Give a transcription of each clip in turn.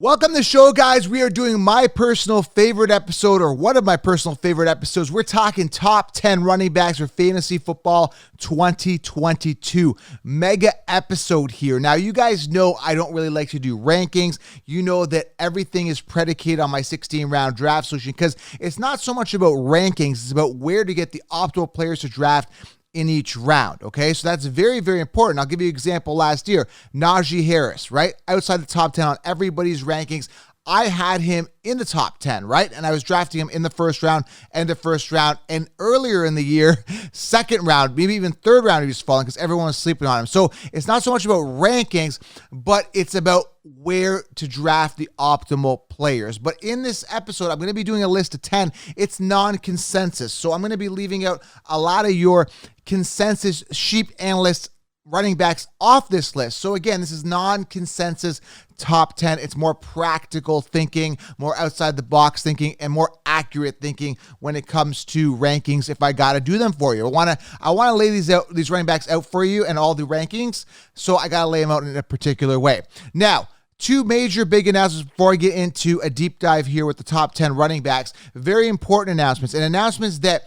Welcome to the show, guys. We are doing my personal favorite episode, or one of my personal favorite episodes. We're talking top 10 running backs for Fantasy Football 2022. Mega episode here. Now, you guys know I don't really like to do rankings. You know that everything is predicated on my 16-round draft solution because it's not so much about rankings. It's about where to get the optimal players to draft in each round, okay? So that's very, very important. I'll give you an example last year. Najee Harris, right? Outside the top 10 on everybody's rankings. I had him in the top 10, right? And I was drafting him in the first round, end of first round. And earlier in the year, second round, maybe even third round, he was falling because everyone was sleeping on him. So it's not so much about rankings, but it's about where to draft the optimal players. But in this episode, I'm going to be doing a list of 10. It's non-consensus. So I'm going to be leaving out a lot of your consensus sheep analysts running backs off this list. So again, this is non-consensus top 10. It's more practical thinking, more outside the box thinking, and more accurate thinking when it comes to rankings if I got to do them for you. I want to lay these running backs out for you and all the rankings, so I got to lay them out in a particular way. Now, two major big announcements before I get into a deep dive here with the top 10 running backs. Very important announcements, and announcements that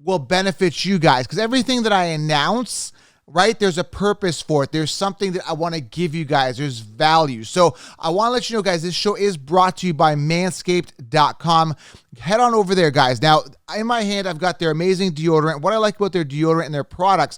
will benefit you guys, because everything that I announce, right, there's a purpose for it. There's something that I want to give you guys. There's value. So I want to let you know, guys, this show is brought to you by manscaped.com. Head on over there, guys. Now, in my hand, I've got their amazing deodorant. What I like about their deodorant and their products,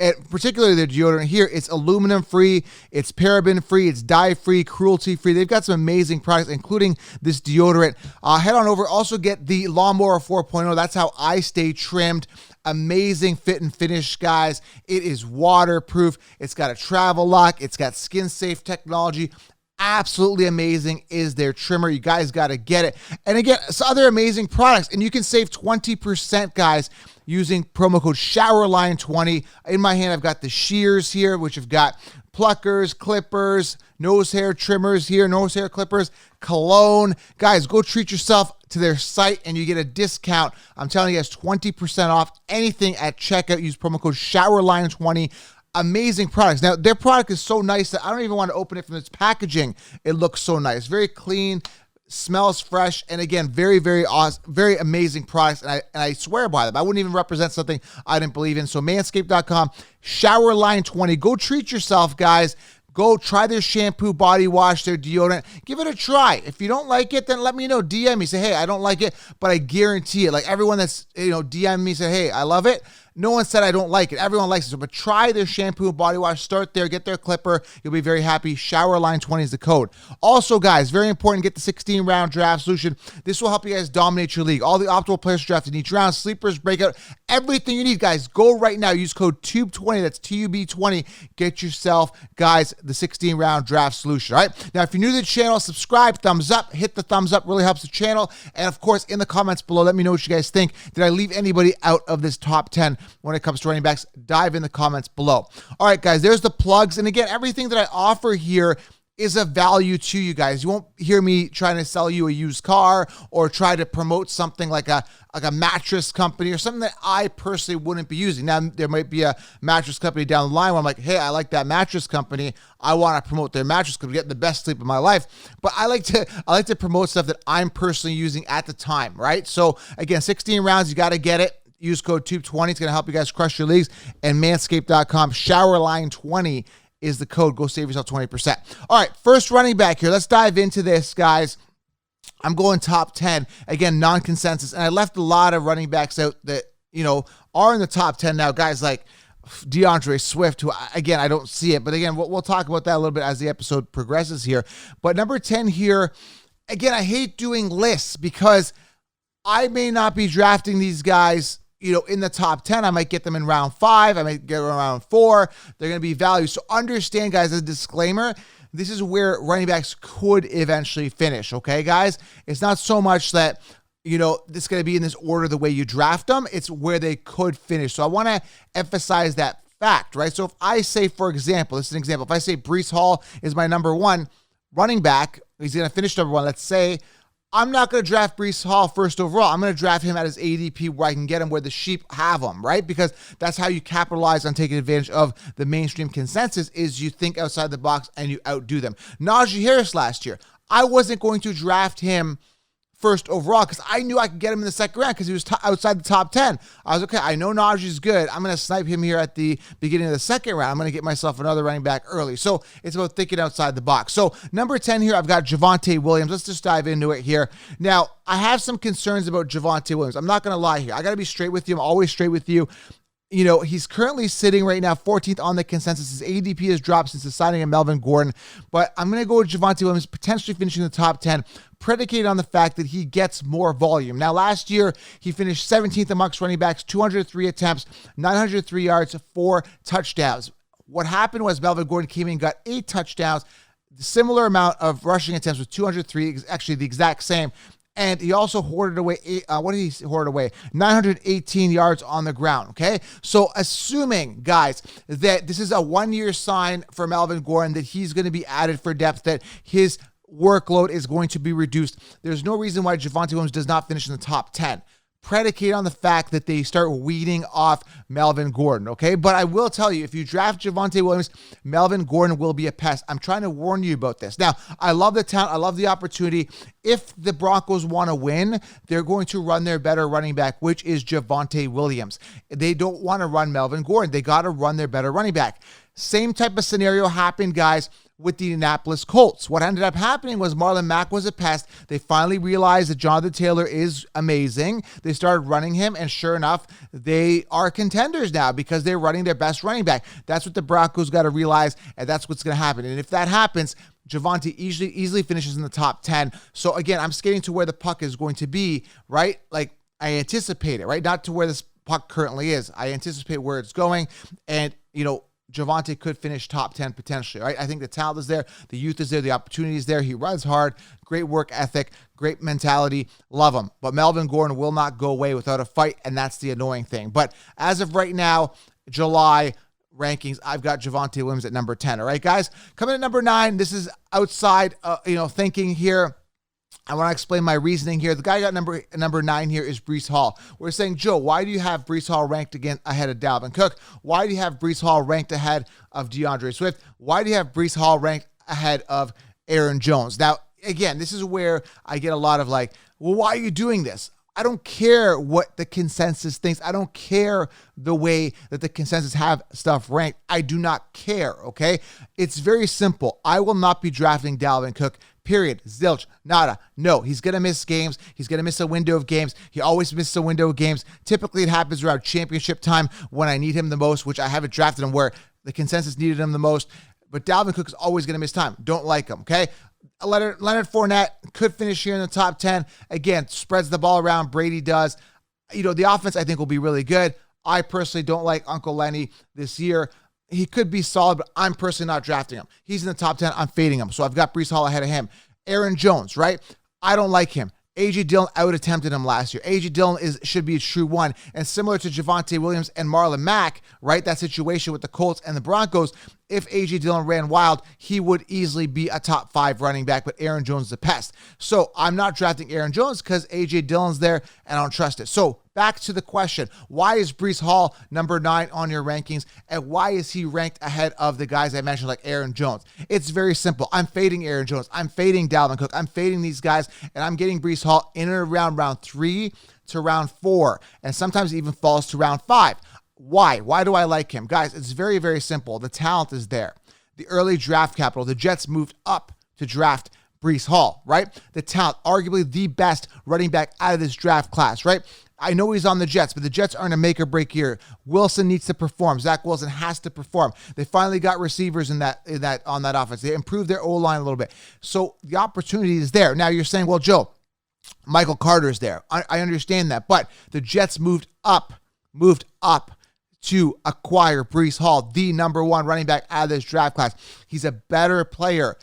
and particularly their deodorant here, it's aluminum-free, it's paraben-free, it's dye-free, cruelty-free. They've got some amazing products, including this deodorant. Head on over. Also get the Lawnmower 4.0. That's how I stay trimmed. Amazing fit and finish, guys. It is waterproof. It's got a travel lock. It's got skin-safe technology. Absolutely amazing is their trimmer. You guys got to get it. And again, some other amazing products. And you can save 20%, guys, using promo code SHOWERLINE20. In my hand, I've got the shears here, which have got pluckers, clippers, nose hair trimmers here, nose hair clippers, cologne. Guys, go treat yourself to their site and you get a discount. I'm telling you guys, 20% off anything at checkout. Use promo code SHOWERLINE20. Amazing products. Now, their product is so nice that I don't even want to open it from its packaging. It looks so nice. Very clean, smells fresh, and again, very, very awesome, very amazing products, and I swear by them. I wouldn't even represent something I didn't believe in. So manscaped.com, SHOWERLINE20. Go treat yourself, guys. Go try their shampoo, body wash, their deodorant. Give it a try. If you don't like it, then let me know. DM me. Say, hey, I don't like it, but I guarantee it. Like everyone that's, DM me, say, hey, I love it. No one said I don't like it. Everyone likes it. So, but try their shampoo, body wash. Start there. Get their clipper. You'll be very happy. SHOWERLINE20 is the code. Also, guys, very important, get the 16-round draft solution. This will help you guys dominate your league. All the optimal players drafted in each round, sleepers, breakout, everything you need, guys. Go right now. Use code TUBE20. That's TUB20. Get yourself, guys, the 16-round draft solution. All right? Now, if you're new to the channel, subscribe, thumbs up. Hit the thumbs up. Really helps the channel. And, of course, in the comments below, let me know what you guys think. Did I leave anybody out of this top 10? When it comes to running backs, dive in the comments below. All right, guys, there's the plugs. And again, everything that I offer here is a value to you guys. You won't hear me trying to sell you a used car or try to promote something like a mattress company or something that I personally wouldn't be using. Now, there might be a mattress company down the line where I'm like, hey, I like that mattress company. I want to promote their mattress company, get the best sleep of my life. But I like to promote stuff that I'm personally using at the time, right? So again, 16 rounds, you got to get it. Use code TUBE20. It's going to help you guys crush your leagues. And manscaped.com, SHOWERLINE20 is the code. Go save yourself 20%. All right, first running back here. Let's dive into this, guys. I'm going top 10. Again, non-consensus. And I left a lot of running backs out that, are in the top 10 now. Guys like DeAndre Swift, who, again, I don't see it. But again, we'll talk about that a little bit as the episode progresses here. But number 10 here, again, I hate doing lists because I may not be drafting these guys in the top 10. I might get them in round 5. I might get them in round 4. They're going to be value. So understand, guys, as a disclaimer, this is where running backs could eventually finish. Okay, guys? It's not so much that, this is going to be in this order the way you draft them. It's where they could finish. So I want to emphasize that fact, right? So if I say, for example, this is an example. If I say Breece Hall is my number 1 running back, he's going to finish number 1. Let's say I'm not going to draft Breece Hall first overall. I'm going to draft him at his ADP where I can get him where the sheep have him, right? Because that's how you capitalize on taking advantage of the mainstream consensus is you think outside the box and you outdo them. Najee Harris last year, I wasn't going to draft him first overall because I knew I could get him in the second round because he was outside the top 10. I was okay. I know Najee's good. I'm going to snipe him here at the beginning of the second round. I'm going to get myself another running back early. So it's about thinking outside the box. So number 10 here, I've got Javonte Williams. Let's just dive into it here. Now, I have some concerns about Javonte Williams. I'm not going to lie here. I got to be straight with you. I'm always straight with you. You know, he's currently sitting right now 14th on the consensus. His ADP has dropped since the signing of Melvin Gordon. But I'm going to go with Javonte Williams, potentially finishing in the top 10, predicated on the fact that he gets more volume. Now, last year, he finished 17th amongst running backs, 203 attempts, 903 yards, 4 touchdowns. What happened was Melvin Gordon came in and got 8 touchdowns, similar amount of rushing attempts with 203, actually the exact same. And he also hoarded away, 918 yards on the ground, okay? So assuming, guys, that this is a one-year sign for Melvin Gordon, that he's going to be added for depth, that his workload is going to be reduced, there's no reason why Javonte Williams does not finish in the top 10. Predicated on the fact that they start weeding off Melvin Gordon, okay? But I will tell you, if you draft Javonte Williams, Melvin Gordon will be a pest. I'm trying to warn you about this. Now, I love the talent. I love the opportunity. If the Broncos want to win, they're going to run their better running back, which is Javonte Williams. They don't want to run Melvin Gordon. They got to run their better running back. Same type of scenario happened, guys, with the Indianapolis Colts. What ended up happening was Marlon Mack was a pest. They finally realized that Jonathan Taylor is amazing. They started running him, and sure enough, they are contenders now because they're running their best running back. That's what the Broncos got to realize, and that's what's going to happen. And if that happens, Javonte easily finishes in the top 10. So again, I'm skating to where the puck is going to be, right? Like, I anticipate it, right? Not to where this puck currently is. I anticipate where it's going, and, you know, Javonte could finish top 10 potentially, right? I think the talent is there, the youth is there, the opportunity is there. He runs hard, great work ethic, great mentality, love him. But Melvin Gordon will not go away without a fight, and that's the annoying thing. But as of right now, July rankings, I've got Javonte Williams at number 10, all right, guys? Coming at number 9, this is outside, thinking here. I want to explain my reasoning here. The guy got number 9 here is Breece Hall. We're saying, Joe, why do you have Breece Hall ranked again ahead of Dalvin Cook? Why do you have Breece Hall ranked ahead of DeAndre Swift? Why do you have Breece Hall ranked ahead of Aaron Jones? Now, again, this is where I get a lot of like, well, why are you doing this? I don't care what the consensus thinks. I don't care the way that the consensus have stuff ranked. I do not care, okay? It's very simple. I will not be drafting Dalvin Cook, period. Zilch, nada. No, he's going to miss games. He's going to miss a window of games. He always misses a window of games. Typically, it happens around championship time when I need him the most, which I haven't drafted him where the consensus needed him the most. But Dalvin Cook is always going to miss time. Don't like him, okay? Leonard Fournette could finish here in the top 10. Again, spreads the ball around. Brady does. You know, the offense, I think, will be really good. I personally don't like Uncle Lenny this year. He could be solid, but I'm personally not drafting him. He's in the top 10. I'm fading him. So I've got Breece Hall ahead of him. Aaron Jones, right? I don't like him. A.J. Dillon out-attempted him last year. A.J. Dillon should be a true one. And similar to Javonte Williams and Marlon Mack, right, that situation with the Colts and the Broncos, if A.J. Dillon ran wild, he would easily be a top 5 running back, but Aaron Jones is a pest. So I'm not drafting Aaron Jones because A.J. Dillon's there and I don't trust it. So back to the question, why is Breece Hall number 9 on your rankings, and why is he ranked ahead of the guys I mentioned like Aaron Jones? It's very simple. I'm fading Aaron Jones. I'm fading Dalvin Cook. I'm fading these guys, and I'm getting Breece Hall in and around round 3 to round 4, and sometimes even falls to round 5. Why? Why do I like him? Guys, it's very, very simple. The talent is there. The early draft capital, the Jets moved up to draft Breece Hall, right? The talent, arguably the best running back out of this draft class, right? I know he's on the Jets, but the Jets aren't a make or break year. Wilson needs to perform. Zach Wilson has to perform. They finally got receivers on that offense. They improved their O-line a little bit. So the opportunity is there. Now you're saying, well, Joe, Michael Carter's there. I understand that, but the Jets moved up to acquire Breece Hall, the number 1 running back out of this draft class. He's a better player,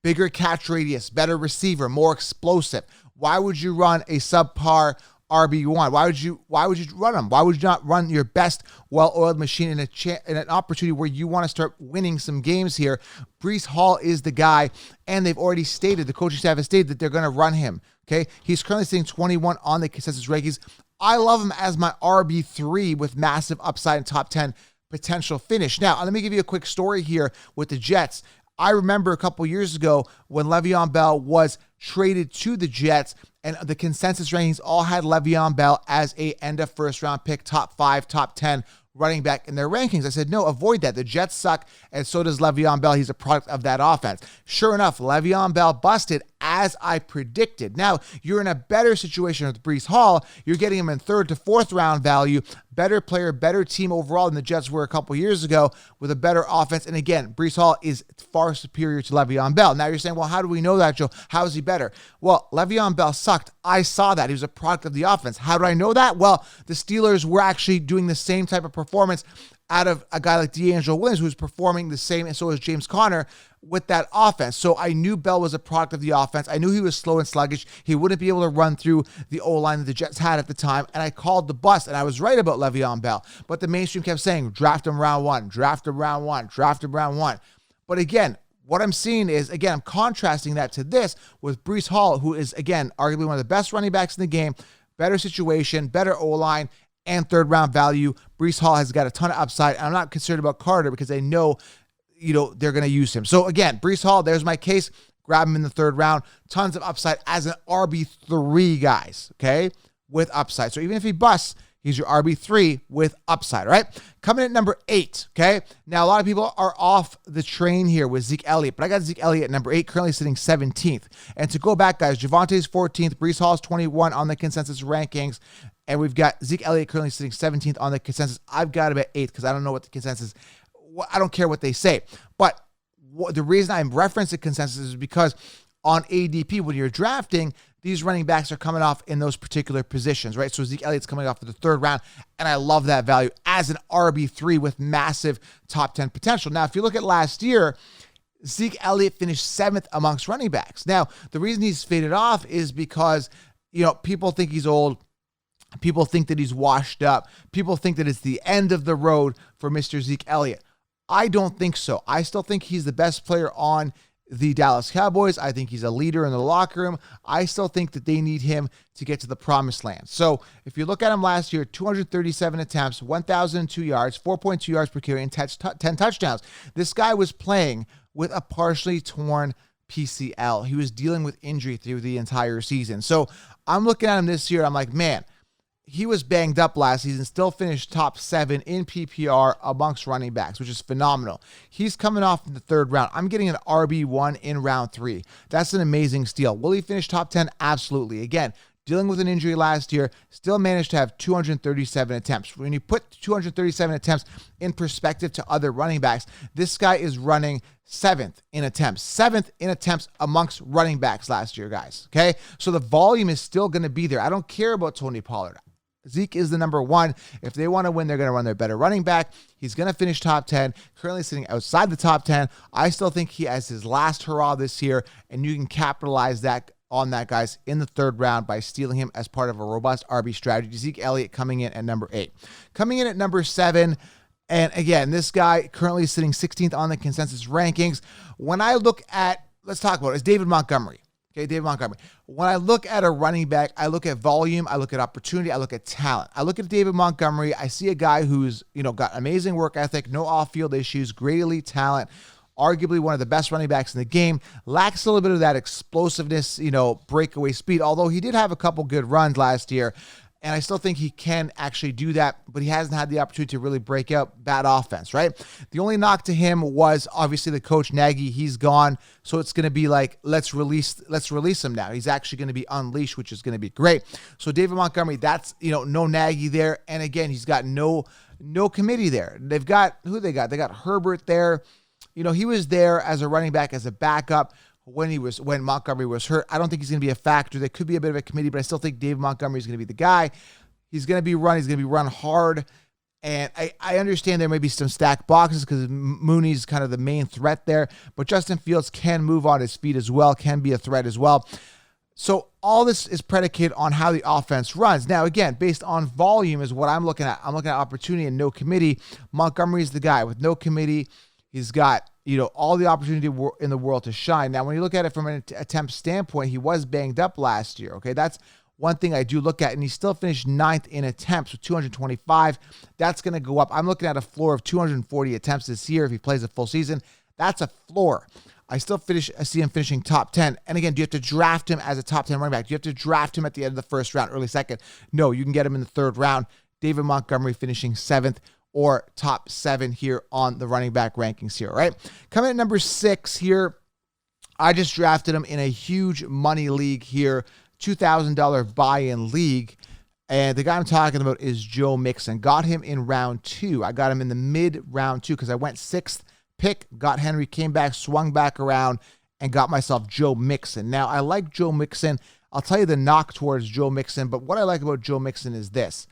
bigger catch radius, better receiver, more explosive. Why would you run a subpar RB1? Why would you run him? Why would you not run your best well-oiled machine in an opportunity where you want to start winning some games here? Breece Hall is the guy, and they've already stated, the coaching staff has stated that they're going to run him, okay? He's currently sitting 21 on the consensus rankings. I love him as my RB3 with massive upside and top 10 potential finish. Now, let me give you a quick story here with the Jets. I remember a couple years ago when Le'Veon Bell was traded to the Jets, and the consensus rankings all had Le'Veon Bell as a end of first round pick, top 5, top 10 running back in their rankings. I said, no, avoid that. The Jets suck, and so does Le'Veon Bell. He's a product of that offense. Sure enough, Le'Veon Bell busted as I predicted. Now, you're in a better situation with Breece Hall. You're getting him in 3rd to 4th round value. Better player, better team overall than the Jets were a couple years ago with a better offense. And again, Breece Hall is far superior to Le'Veon Bell. Now you're saying, well, how do we know that, Joe? How is he better? Well, Le'Veon Bell sucked. I saw that. He was a product of the offense. How do I know that? Well, the Steelers were actually doing the same type of performance out of a guy like D'Angelo Williams, who's performing the same, and so is James Conner with that offense. So I knew Bell was a product of the offense. I knew he was slow and sluggish. He wouldn't be able to run through the O-line that the Jets had at the time, and I called the bust, and I was right about Le'Veon Bell. But the mainstream kept saying, draft him round 1, draft him round 1, draft him round 1. But again, what I'm seeing is, again, I'm contrasting that to this with Breece Hall, who is, again, arguably one of the best running backs in the game, better situation, better O-line, and 3rd round value. Breece Hall has got a ton of upside. And I'm not concerned about Carter because I know, they're going to use him. So again, Breece Hall, there's my case. Grab him in the 3rd round. Tons of upside as an RB3, guys, okay, with upside. So even if he busts, he's your RB3 with upside, right? Coming at number 8, okay? Now, a lot of people are off the train here with Zeke Elliott, but I got Zeke Elliott at number 8, currently sitting 17th. And to go back, guys, Javonte's 14th, Breece Hall's 21 on the consensus rankings, and we've got Zeke Elliott currently sitting 17th on the consensus. I've got him at 8th because I don't know what the consensus, I don't care what they say. But the reason I'm referencing consensus is because on ADP, when you're drafting, these running backs are coming off in those particular positions, right? So Zeke Elliott's coming off in the 3rd round, and I love that value as an RB3 with massive top 10 potential. Now, if you look at last year, Zeke Elliott finished 7th amongst running backs. Now, the reason he's faded off is because, people think he's old. People think that he's washed up. People think that it's the end of the road for Mr. Zeke Elliott. I don't think so. I still think he's the best player on the Dallas Cowboys. I think he's a leader in the locker room. I still think that they need him to get to the promised land. So if you look at him last year, 237 attempts, 1,002 yards, 4.2 yards per carry, and 10 touchdowns. This guy was playing with a partially torn PCL. He was dealing with injury through the entire season. So I'm looking at him this year. I'm like, man, he was banged up last season, still finished top 7 in PPR amongst running backs, which is phenomenal. He's coming off in the 3rd round. I'm getting an RB1 in round 3. That's an amazing steal. Will he finish top 10? Absolutely. Again, dealing with an injury last year, still managed to have 237 attempts. When you put 237 attempts in perspective to other running backs, this guy is running 7th in attempts. 7th in attempts amongst running backs last year, guys. Okay? So the volume is still going to be there. I don't care about Tony Pollard. Zeke is the number 1. If they want to win, they're going to run their better running back. He's going to finish top 10, currently sitting outside the top 10. I still think he has his last hurrah this year, and you can capitalize on that, guys, in the 3rd round by stealing him as part of a robust RB strategy. Zeke Elliott coming in at number 8. Coming in at number 7, and again, this guy currently sitting 16th on the consensus rankings. When I look at, let's talk about it, it's David Montgomery. Okay, David Montgomery. When I look at a running back, I look at volume, I look at opportunity, I look at talent. I look at David Montgomery, I see a guy who's, got amazing work ethic, no off-field issues, great elite talent, arguably one of the best running backs in the game, lacks a little bit of that explosiveness, breakaway speed, although he did have a couple good runs last year. And I still think he can actually do that, but he hasn't had the opportunity to really break out bad offense, right? The only knock to him was obviously the coach Nagy. He's gone, so it's going to be like, let's release him now. He's actually going to be unleashed, which is going to be great. So David Montgomery, that's, no Nagy there. And again, he's got no committee there. They've got, They got Herbert there. He was there as a running back, as a backup when Montgomery was hurt. I don't think he's going to be a factor. There could be a bit of a committee, but I still think David Montgomery is going to be the guy. He's going to be run hard. And I understand there may be some stacked boxes because Mooney's kind of the main threat there, but Justin Fields can move on his feet as well, can be a threat as well. So all this is predicated on how the offense runs. Now, again, based on volume is what I'm looking at. I'm looking at opportunity and no committee. Montgomery's the guy with no committee. He's got, all the opportunity in the world to shine. Now, when you look at it from an attempt standpoint, he was banged up last year. Okay, that's one thing I do look at, and he still finished 9th in attempts with 225. That's going to go up. I'm looking at a floor of 240 attempts this year if he plays a full season. That's a floor. I see him finishing top 10. And again, do you have to draft him as a top 10 running back? Do you have to draft him at the end of the first round, early second? No, you can get him in the third round. David Montgomery finishing 7th or top 7 here on the running back rankings here, right? Coming at number 6 here, I just drafted him in a huge money league here, $2,000 buy-in league. And the guy I'm talking about is Joe Mixon. Got him in round 2. I got him in the mid-round 2 because I went 6th pick, got Henry, came back, swung back around, and got myself Joe Mixon. Now, I like Joe Mixon. I'll tell you the knock towards Joe Mixon, but what I like about Joe Mixon is this.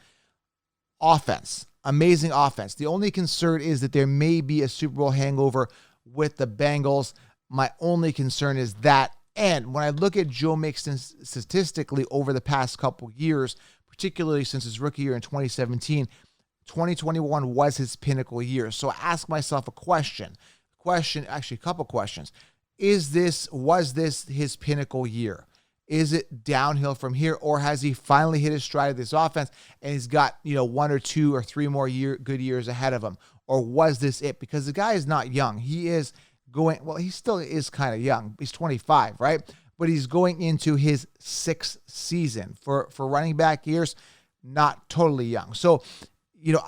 Offense. Amazing offense. The only concern is that there may be a Super Bowl hangover with the Bengals. My only concern is that. And when I look at Joe Mixon statistically over the past couple years, particularly since his rookie year in 2017, 2021 was his pinnacle year. So I ask myself a couple questions. Was this his pinnacle year? Is it downhill from here, or has he finally hit his stride of this offense and he's got, 1 or 2 or 3 more good years ahead of him? Or was this it? Because the guy is not young. He still is kind of young. He's 25, right? But he's going into his 6th season. For running back years, not totally young. So,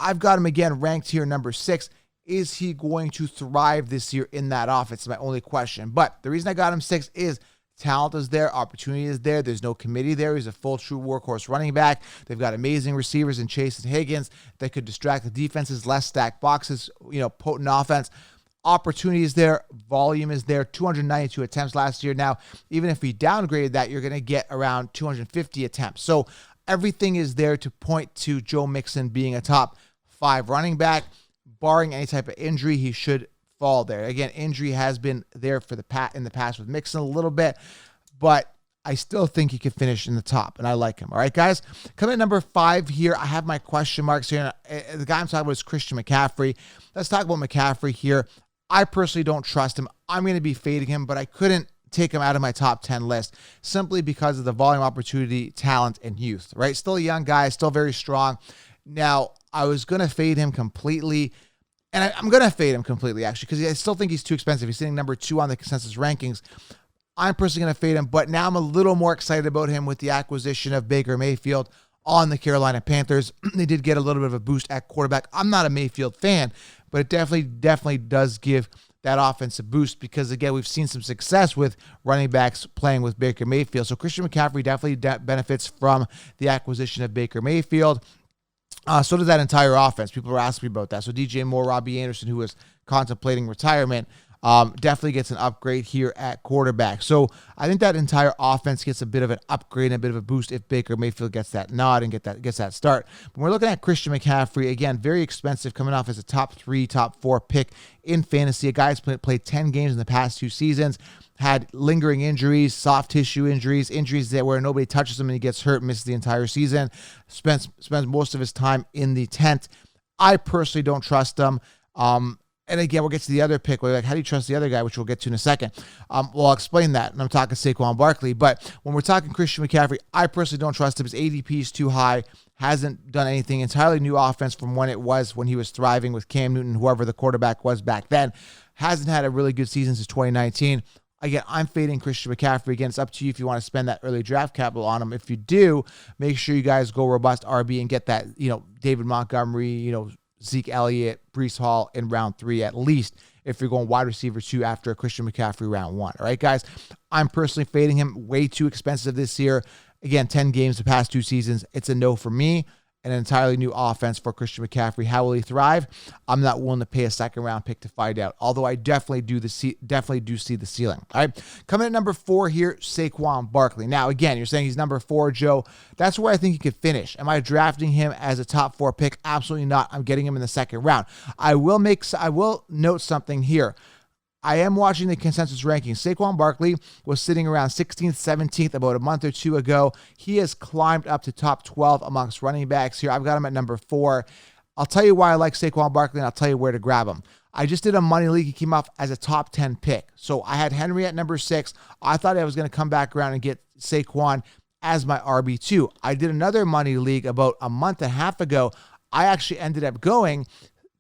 I've got him again ranked here number 6. Is he going to thrive this year in that offense? Is my only question. But the reason I got him 6 is talent is there, opportunity is there. There's no committee there. He's a full true workhorse running back. They've got amazing receivers in Chase and Higgins that could distract the defenses, less stacked boxes, potent offense. Opportunity is there. Volume is there. 292 attempts last year. Now, even if we downgraded that, you're going to get around 250 attempts. So everything is there to point to Joe Mixon being a top 5 running back. Barring any type of injury, he should fall there. Again, injury has been there in the past with Mixon a little bit, but I still think he could finish in the top, and I like him. All right, guys? Coming at number 5 here, I have my question marks here. The guy I'm talking about is Christian McCaffrey. Let's talk about McCaffrey here. I personally don't trust him. I'm going to be fading him, but I couldn't take him out of my top 10 list simply because of the volume, opportunity, talent, and youth, right? Still a young guy, still very strong. Now, I was going to fade him completely, and I'm going to fade him completely, actually, because I still think he's too expensive. He's sitting number 2 on the consensus rankings. I'm personally going to fade him, but now I'm a little more excited about him with the acquisition of Baker Mayfield on the Carolina Panthers. They did get a little bit of a boost at quarterback. I'm not a Mayfield fan, but it definitely does give that offense a boost because, again, we've seen some success with running backs playing with Baker Mayfield. So Christian McCaffrey definitely benefits from the acquisition of Baker Mayfield. So does that entire offense. People were asking me about that. So DJ Moore, Robbie Anderson, who was contemplating retirement, definitely gets an upgrade here at quarterback. So I think that entire offense gets a bit of an upgrade and a bit of a boost if Baker Mayfield gets that nod and gets that start. When we're looking at Christian McCaffrey, again, very expensive, coming off as a top 3, top 4 pick in fantasy. A guy who's played 10 games in the past 2 seasons, had lingering injuries, soft tissue injuries that where nobody touches him and he gets hurt, misses the entire season, spends most of his time in the tent. I personally don't trust him. And again, we'll get to the other pick. We're like, how do you trust the other guy, which we'll get to in a second. Well, I'll explain that. And I'm talking Saquon Barkley. But when we're talking Christian McCaffrey, I personally don't trust him. His ADP is too high. Hasn't done anything. Entirely new offense from when he was thriving with Cam Newton, whoever the quarterback was back then. Hasn't had a really good season since 2019. Again, I'm fading Christian McCaffrey. Again, it's up to you if you want to spend that early draft capital on him. If you do, make sure you guys go robust RB and get that, David Montgomery, Zeke Elliott, Breece Hall in round 3 at least if you're going wide receiver 2 after Christian McCaffrey round 1. All right, guys? I'm personally fading him. Way too expensive this year. Again, 10 games the past 2 seasons. It's a no for me. An entirely new offense for Christian McCaffrey. How will he thrive? I'm not willing to pay a second-round pick to find out, although I definitely do see the ceiling. All right, coming at number 4 here, Saquon Barkley. Now, again, you're saying he's number 4, Joe. That's where I think he could finish. Am I drafting him as a top 4 pick? Absolutely not. I'm getting him in the second round. I will note something here. I am watching the consensus rankings. Saquon Barkley was sitting around 16th, 17th about a month or 2 ago. He has climbed up to top 12 amongst running backs here. I've got him at number 4. I'll tell you why I like Saquon Barkley, and I'll tell you where to grab him. I just did a money league. He came off as a top 10 pick. So I had Henry at number 6. I thought I was going to come back around and get Saquon as my RB2. I did another money league about a month and a half ago. I actually ended up going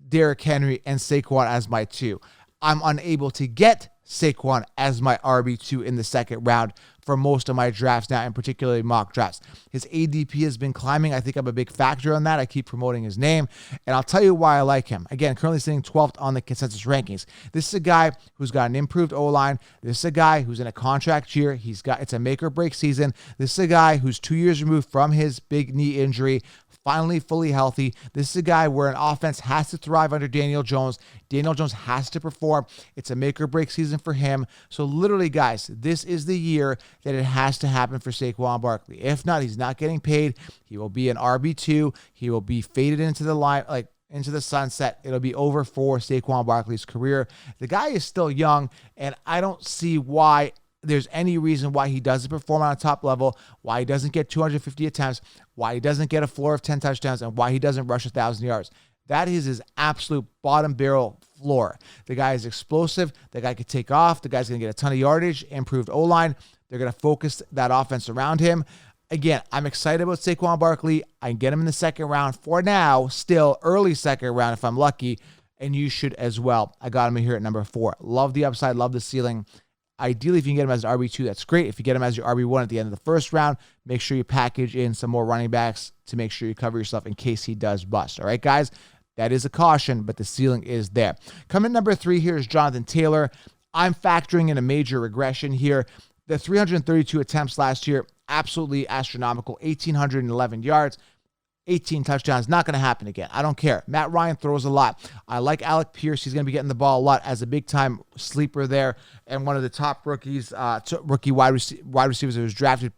Derrick Henry and Saquon as my 2. I'm unable to get Saquon as my RB2 in the second round for most of my drafts now, and particularly mock drafts. His ADP has been climbing. I think I'm a big factor on that. I keep promoting his name, and I'll tell you why I like him. Again, currently sitting 12th on the consensus rankings. This is a guy who's got an improved O-line. This is a guy who's in a contract year. It's a make or break season. This is a guy who's 2 years removed from his big knee injury, finally fully healthy. This is a guy where an offense has to thrive under Daniel Jones. Daniel Jones has to perform. It's a make or break season for him. So literally, guys, this is the year that it has to happen for Saquon Barkley. If not, he's not getting paid. He will be an RB2. He will be faded into the line, into the sunset. It'll be over for Saquon Barkley's career. The guy is still young, and I don't see why there's any reason why he doesn't perform on a top level, why he doesn't get 250 attempts, why he doesn't get a floor of 10 touchdowns, and why he doesn't rush 1,000 yards. That is his absolute bottom barrel floor. The guy is explosive. The guy could take off. The guy's going to get a ton of yardage, improved O-line. They're going to focus that offense around him. Again, I'm excited about Saquon Barkley. I can get him in the second round for now, still early second round if I'm lucky, and you should as well. I got him here at number 4. Love the upside, love the ceiling. Ideally, if you can get him as an RB2, that's great. If you get him as your RB1 at the end of the first round, make sure you package in some more running backs to make sure you cover yourself in case he does bust. All right, guys? That is a caution, but the ceiling is there. Coming number 3 here is Jonathan Taylor. I'm factoring in a major regression here. The 332 attempts last year, absolutely astronomical. 1,811 yards. 18 touchdowns, not going to happen again. I don't care. Matt Ryan throws a lot. I like Alec Pierce. He's going to be getting the ball a lot as a big-time sleeper there, and one of the top rookies, rookie wide receivers that was drafted,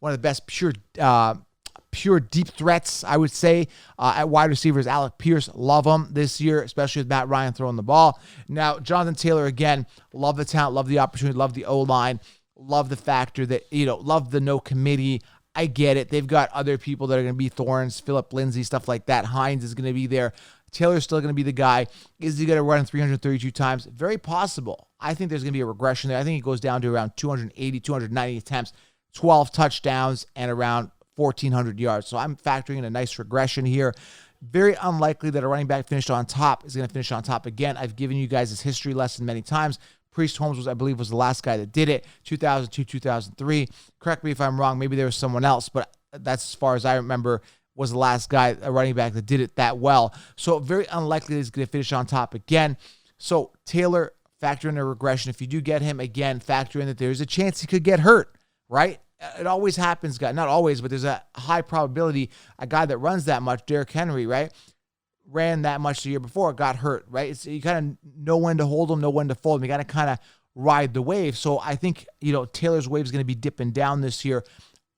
one of the best pure deep threats, I would say, at wide receivers. Alec Pierce, love him this year, especially with Matt Ryan throwing the ball. Now, Jonathan Taylor, again, love the talent, love the opportunity, love the O-line, love the factor that, love the no committee. I get it. They've got other people that are going to be thorns, Phillip Lindsay, stuff like that. Hines is going to be there. Taylor's still going to be the guy. Is he going to run 332 times? Very possible. I think there's going to be a regression there. I think it goes down to around 280, 290 attempts, 12 touchdowns, and around 1,400 yards. So I'm factoring in a nice regression here. Very unlikely that a running back finished on top is going to finish on top again. I've given you guys this history lesson many times. Priest Holmes I believe, was the last guy that did it, 2002, 2003. Correct me if I'm wrong. Maybe there was someone else, but that's as far as I remember was the last guy, a running back, that did it that well. So very unlikely he's going to finish on top again. So Taylor, factor in a regression. If you do get him, again, factor in that there's a chance he could get hurt, right? It always happens, guy. Not always, but there's a high probability a guy that runs that much, Derrick Henry, right? Ran that much the year before, got hurt, right? You kind of know when to hold him, know when to fold him. You got to kind of ride the wave. So I think, Taylor's wave is going to be dipping down this year.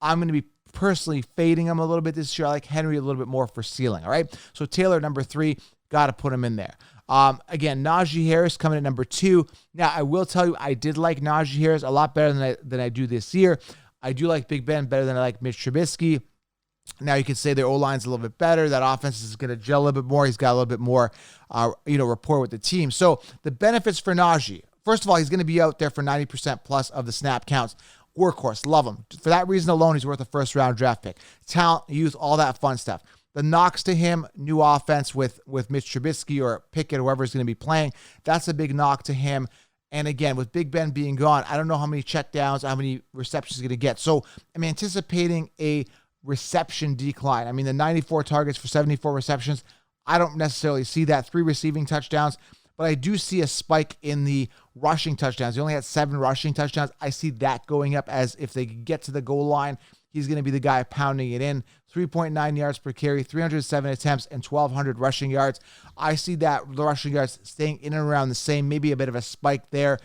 I'm going to be personally fading him a little bit this year. I like Henry a little bit more for ceiling, all right? So Taylor, number 3, got to put him in there. Again, Najee Harris coming at number 2. Now, I will tell you, I did like Najee Harris a lot better than I do this year. I do like Big Ben better than I like Mitch Trubisky. Now you could say their O-line's a little bit better. That offense is going to gel a little bit more. He's got a little bit more, rapport with the team. So the benefits for Najee, first of all, he's going to be out there for 90% plus of the snap counts. Workhorse, love him. For that reason alone, he's worth a first-round draft pick. Talent, youth, all that fun stuff. The knocks to him, new offense with Mitch Trubisky or Pickett, whoever's going to be playing, that's a big knock to him. And again, with Big Ben being gone, I don't know how many checkdowns, how many receptions he's going to get. So I'm anticipating a reception decline. I mean, the 94 targets for 74 receptions, I don't necessarily see that. 3 receiving touchdowns, but I do see a spike in the rushing touchdowns. He only had 7 rushing touchdowns. I see that going up as if they get to the goal line, he's going to be the guy pounding it in. 3.9 yards per carry, 307 attempts, and 1,200 rushing yards. I see that the rushing yards staying in and around the same, maybe a bit of a spike there.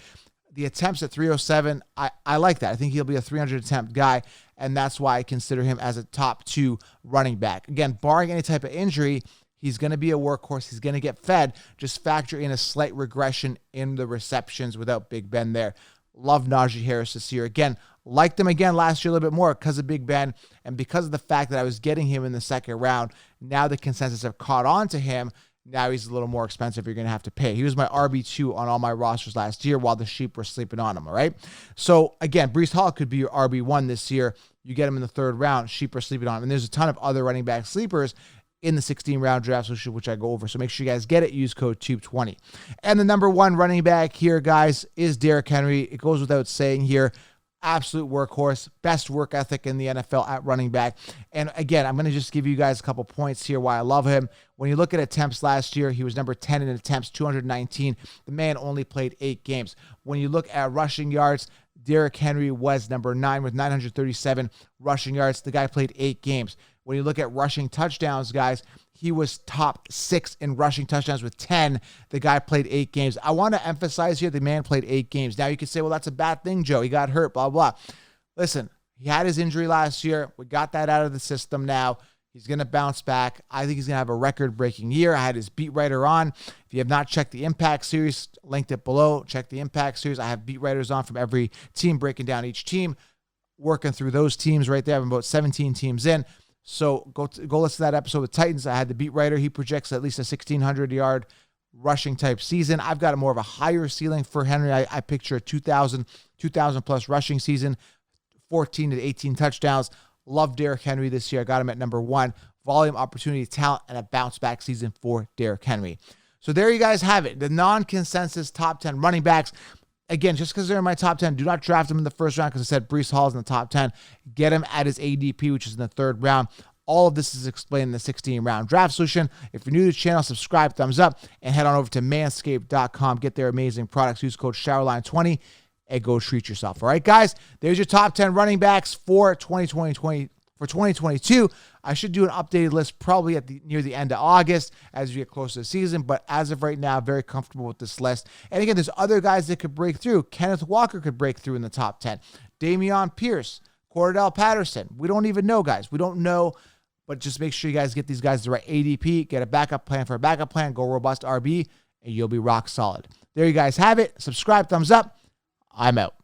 The attempts at 307, I like that. I think he'll be a 300 attempt guy, and that's why I consider him as a top 2 running back. Again, barring any type of injury, he's going to be a workhorse. He's going to get fed. Just factor in a slight regression in the receptions without Big Ben there. Love Najee Harris this year. Again, liked him again last year a little bit more because of Big Ben and because of the fact that I was getting him in the second round. Now the consensus have caught on to him. Now he's a little more expensive. You're going to have to pay. He was my RB2 on all my rosters last year while the sheep were sleeping on him, all right? So, again, Breece Hall could be your RB1 this year. You get him in the third round. Sheep are sleeping on him. And there's a ton of other running back sleepers. in the 16-round draft solution, which I go over. So make sure you guys get it. Use code TUBE20. And the number one running back here, guys, is Derrick Henry. It goes without saying here. Absolute workhorse, best work ethic in the NFL at running back. And again, I'm going to just give you guys a couple points here why I love him. When you look at attempts last year, he was number 10 in attempts, 219. The man only played 8 games. When you look at rushing yards, Derrick Henry was number 9 with 937 rushing yards. The guy played 8 games. When you look at rushing touchdowns, guys, he was top 6 in rushing touchdowns with 10. The guy played 8 games. I want to emphasize here the man played 8 games. Now you could say, well, that's a bad thing, Joe. He got hurt, blah, blah. Listen, he had his injury last year. We got that out of the system now. He's going to bounce back. I think he's going to have a record-breaking year. I had his beat writer on. If you have not checked the Impact Series, linked it below. Check the Impact Series. I have beat writers on from every team, breaking down each team, working through those teams right there. I'm about 17 teams in. So go listen to that episode with Titans. I had the beat writer. He projects at least a 1,600-yard rushing type season. I've got a more of a higher ceiling for Henry. I picture a 2,000-plus rushing season, 14 to 18 touchdowns. Love Derrick Henry this year. I got him at number 1. Volume, opportunity, talent, and a bounce-back season for Derrick Henry. So there you guys have it. The non-consensus top 10 running backs. Again, just because they're in my top 10, do not draft them in the first round because I said Breece Hall's in the top 10. Get him at his ADP, which is in the 3rd round. All of this is explained in the 16-round draft solution. If you're new to the channel, subscribe, thumbs up, and head on over to manscaped.com. Get their amazing products. Use code SHOWERLINE20 and go treat yourself. All right, guys, there's your top 10 running backs for 2022. I should do an updated list probably near the end of August as we get closer to the season, but as of right now, very comfortable with this list. And again, there's other guys that could break through. Kenneth Walker could break through in the top 10. Dameon Pierce, Cordell Patterson. We don't even know, guys. We don't know, but just make sure you guys get these guys the right ADP, get a backup plan for a backup plan, go robust RB, and you'll be rock solid. There you guys have it. Subscribe, thumbs up. I'm out.